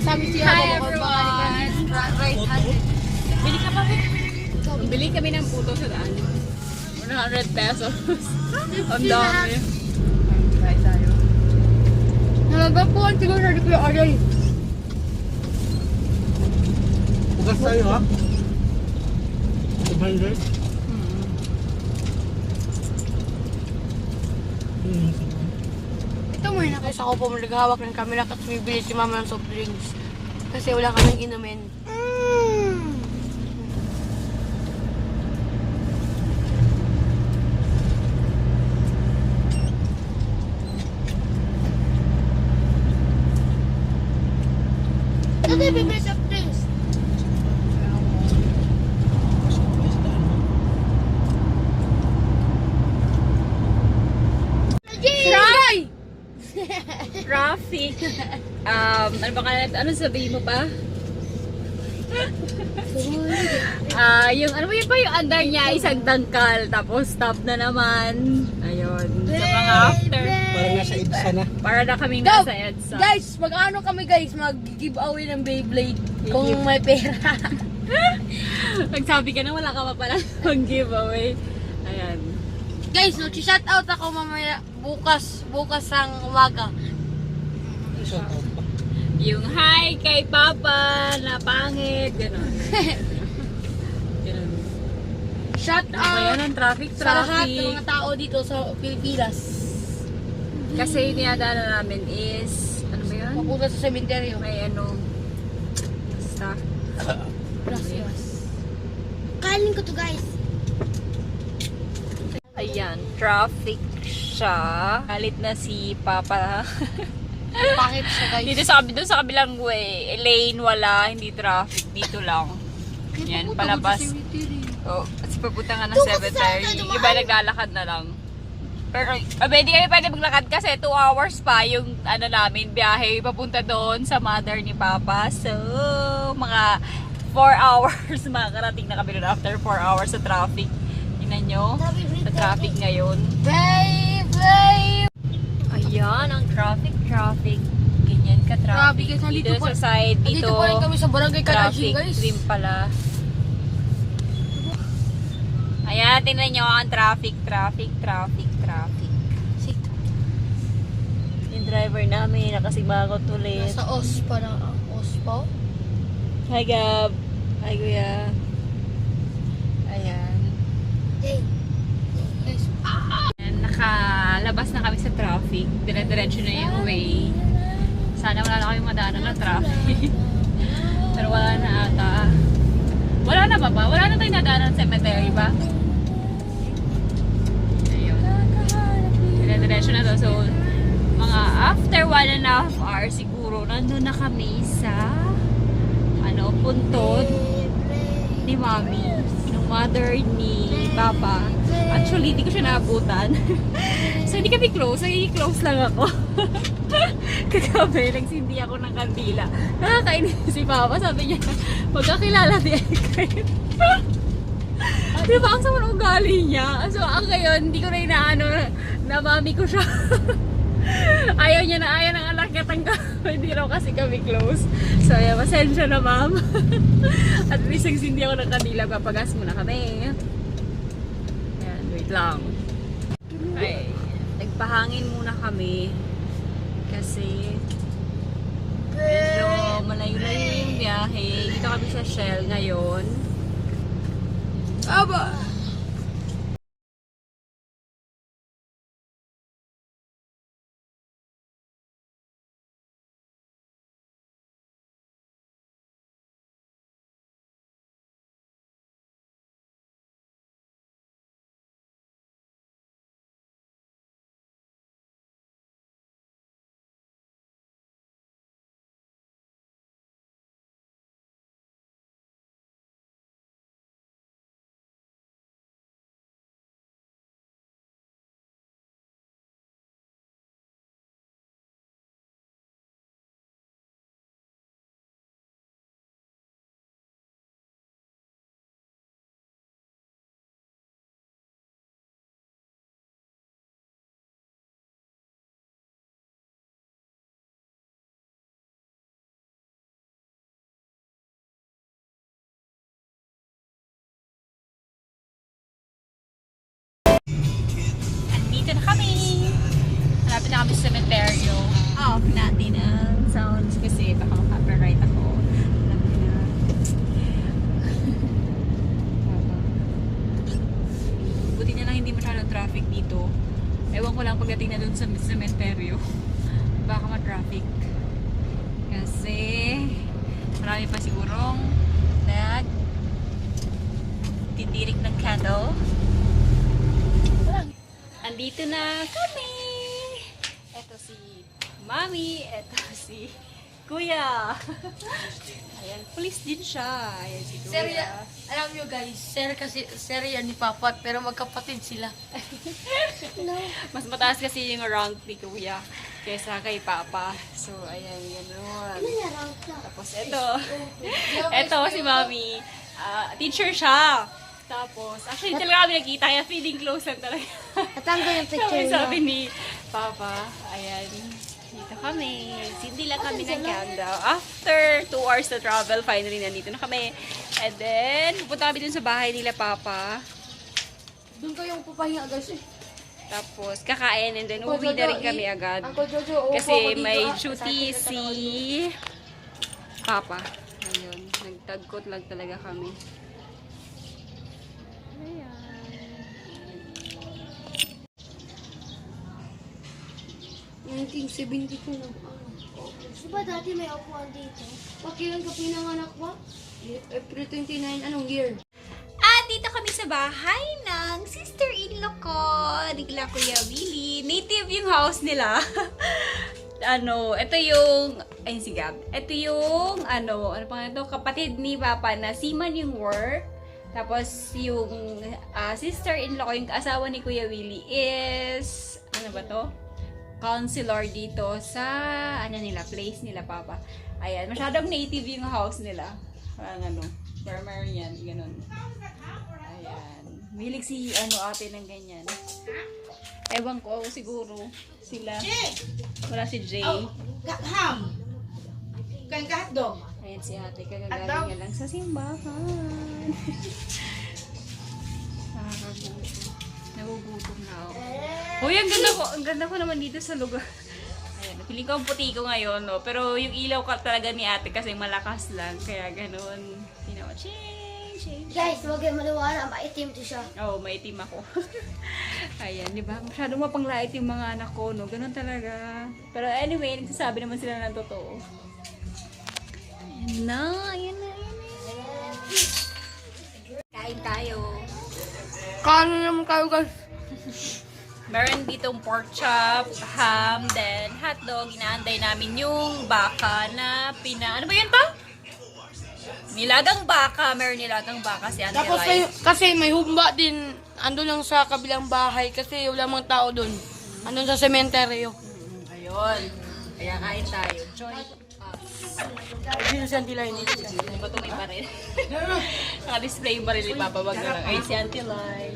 Sabi siya, Hi everyone! Right handed. Bili ka pa, bili kami ng puto sa daan. 100 pesos. Ang dami. Try tayo. Nalagapuan siguro sa Kuya Aray. Bukas tayo ha? 200? Ito mo na kasi ako po naghawak ng camera at bibili si mama ng soft drinks. Kasi wala kaming inumin. Ito bibili soft drinks. Try! Traffic. Ano ba ka? Ano sabihin mo pa? Yung ano yun pa yung under niya isang dangkal tapos stop na naman. Ayun. Sa mga after. Parang nasa EDSA na. Para na kaming nasa EDSA. Guys, mag-ano kami guys, mag-giveaway ng Beyblade kung may pera. Nagsabi ka na wala ka pa pala ng giveaway. Ayan. Guys, mag-shoutout ako mamaya bukas ang umaga. Shout out pa. Yung hi kay Papa na pangit. Ganon. Ganon. Shout Ano ba yan out ang traffic? sa lahat ng Traffic. mga tao dito sa Pilipinas. Kasi yung dinadaanan namin is, ano ba yun? Papunta sa sementeryo. May ano, basta. Gracias. Kanin ko to guys. Ayan, traffic siya. Galit na si Papa. Bakit siya guys? Dito doon sa kabilang way, lane wala, hindi traffic. Dito lang. Yan, palabas. Oh, kasi papunta nga ng cemetery. Yung iba naglalakad na lang. Pero, hindi kami pwede maglakad kasi 2 hours pa yung ano namin, biyahe papunta doon sa mother ni Papa. So, mga 4 hours makakarating na kami doon after 4 hours sa traffic. Tingnan nyo, sa traffic ngayon. Babe! Ayan, ang traffic. Ganyan ka Grabe, traffic. guys, nandito Dito pa- sa side, dito, Dito pa rin kami sa barangay Karachi traffic guys. din pala. Ayan, tingnan nyo ang traffic. Yung driver namin, nakasimangot ulit. Nasa OS pa na. OS pa? Hi, Gab. Hi, Kuya. Ayan. Hey. Guys. Ayan, nakalabas na kami sa traffic. Dire-diretso na yung way. Sana wala na kami madaanan ng traffic. Pero wala na ata. Wala na ba? Wala na tayong nadaanan sa cemetery ba? Ayun. Dire-diretso na to. So, mga after 1.5 hours siguro, nandun na kami sa puntod ni Mami, ng mother ni Papa. Actually, hindi ko siya naabutan. So, hindi kami close. Nagiging-close lang ako. Kagabi, nagsindi ako ng kandila. Nakakainis si Papa. Sabi niya, magkakilala ni Ekret. Di ba, ang sama ng ugali niya. So, ang ngayon, hindi ko na inaano na mami ko siya. Ayaw niya na ayaw ng anak niya tanggap. Hindi raw kasi kami close. So, ayan, pasensya na ma'am. At least nagsindi ako ng kandila. Papagas muna kami. Ayan, wait lang. Ay, nagpahangin muna kami. Kasi medyo malayo-layo yung biyahe. Dito kami sa Shell ngayon. Aba! Nandito na kami. Malapit na kami sa cemetery. Off natin ang sounds kasi baka maka-copyright ako. Malapit na. Buti na lang hindi masyadong traffic dito. Ewan ko lang pagdating na dun sa cemetery. Baka ma-traffic. Kasi marami pa sigurong titirik ng candle. Andito na kami! Ito si Mami, ito si Kuya. Ayan, police din siya. Ayan si Kuya. Sir, alam nyo guys, sir yan ni Papa, pero magkapatid sila. Mas mataas kasi yung rank ni Kuya kaysa kay Papa. So, ayan, gano'n. Tapos ito. Ito si Mami. Teacher siya. Tapos, actually, talaga kami nakita. Kaya feeling close lang talaga. Natanggal yung picture Sabi, sabi ni Papa, ayan, dito kami. Hindi lang kami ng countdown. After 2 hours na travel, finally nandito na kami. And then, pupunta kami dun sa bahay nila Papa. Doon kayong pupahinga guys eh. Tapos, kakain and then uwi na rin kami agad. Uncle Jojo, Kasi may duty si Papa. Ayun, nagtagkot lang talaga kami. Ayan. 1972 na. Diba dati may upuan dito? Pakilan ka pinanganak ba? April 29, anong year? At dito kami sa bahay ng sister-in-law ko, nila Kuya Willie. Native yung house nila. Ito yung, ayun si Gab. Ito yung, ano pa ito, kapatid ni Papa na seaman yung work. Tapos yung sister-in-law ko, yung asawa ni Kuya Willie is, ano ba to? Counselor dito sa, place nila Papa. Ayan, masyadong native yung house nila. Parang farmer yan, ganun. Ayan. Milig si ate ng ganyan. Ewan ko, siguro sila. Wala si Jay. Ham! Kain ka hotdog? Ayan si ate, kagagaling niya lang sa simbahan. Nakakagutom. Nagugutom na ako. Uy, ang ganda ko naman dito sa lugar. Ayan, piling ko ang puti ko ngayon, no? Pero yung ilaw ka talaga ni ate kasi malakas lang. Kaya ganun. Tinawa, ching. Guys, huwag kayo maliwala. Maitim to siya. Oo, maitim ako. Ayan, di ba? Masyadong mapanglait yung mga anak ko, no? Ganun talaga. Pero anyway, nagsasabi naman sila ng totoo. Ayan na. Kain tayo. Kano naman kayo guys? Meron ditong pork chop, ham, then hotdog. Inaantay namin yung baka na ano ba yun pa? Nilagang baka. Meron nilagang baka si Auntie Tapos kasi may humba din, ando lang sa kabilang bahay kasi wala mga tao doon. Andun sa sementeryo. Ayun. Kaya kain tayo. Join us. Dito sa Antilay nito. Ano ba ito may baril? Naka-display yung baril ni Papa. Wag na lang. Ayun si Auntie Lai.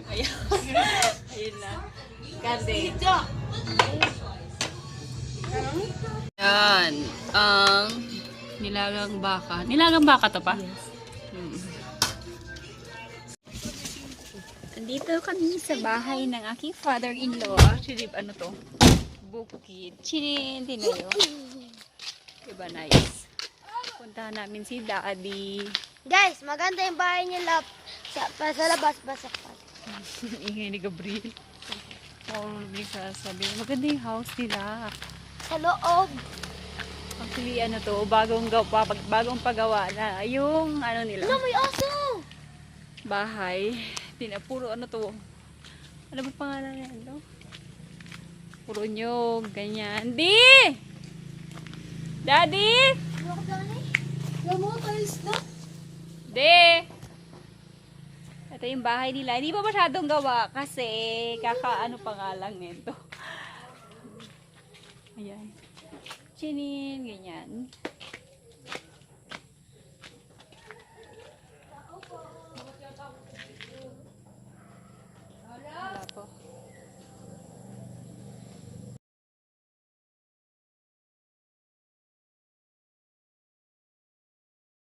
Ayun. Ayun na. Kande. Yan. Ang nilagang baka. Nilagang baka to pa? Yes. Andito kami sa bahay ng aking father-in-law. Actually, ano to? Bukid. Tinayo. Diba nice? Puntahan namin si Daddy. Guys, maganda yung bahay nila. Sa labas, basak pa. Ingay ni Gabriel. Sabi, maganda yung house nila. Sa loob. Actually, bagong pagawa na. Yung, nila. May aso! Bahay. Puro to. Ano ba pangalan nila? Puro nyog, ganyan. Daddy! Ano ko dani? Lamo, tiles na. Ito yung bahay nila. Hindi pa masyadong gawa kasi kakaano pa nga lang nito. Ayan. Chinin, ganyan.